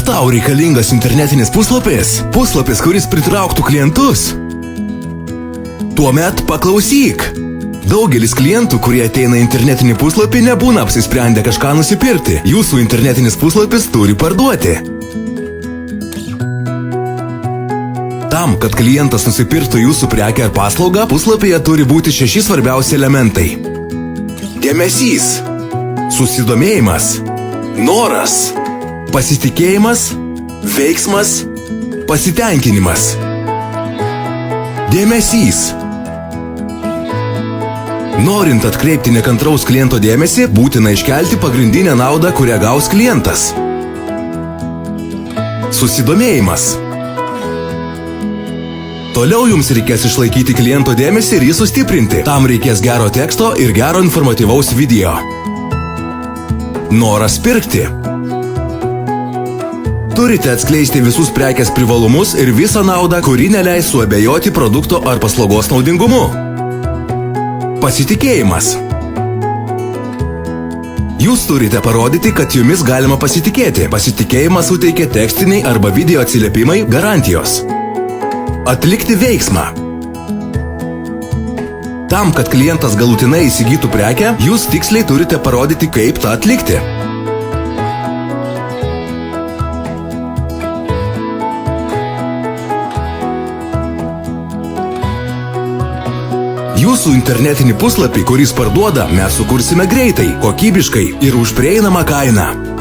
tau reikalingas internetinis puslapis? Puslapis, kuris pritrauktų klientus? Tuomet paklausyk. Daugelis klientų, kurie ateina į internetinį puslapį, nebūna apsisprendę kažką nusipirkti. Jūsų internetinis puslapis turi parduoti. Tam, kad klientas nusipirktų jūsų prekę ar paslaugą, puslapyje turi būti 6 svarbiausi elementai. Dėmesys, susidomėjimas, noras, pasitikėjimas, veiksmas, pasitenkinimas. Dėmesys. Norint atkreipti nekantraus kliento dėmesį, būtina iškelti pagrindinę naudą, kurią gaus klientas. Susidomėjimas. Toliau jums reikės išlaikyti kliento dėmesį ir jį sustiprinti. Tam reikės gero teksto ir gero informatyvaus video. Noras pirkti. Turite atskleisti visus prekės privalumus ir visą naudą, kuri neleis suabejoti produkto ar paslaugos naudingumu. Pasitikėjimas. Jūs turite parodyti, kad jumis galima pasitikėti. Pasitikėjimą suteikia tekstiniai arba video atsiliepimai garantijos. Atlikti veiksmą. Tam, kad klientas galutinai įsigytų prekę, jūs tiksliai turite parodyti, kaip tą atlikti. Jūsų internetinį puslapį, kuris parduoda, mes sukursime greitai, kokybiškai ir už prieinamą kainą.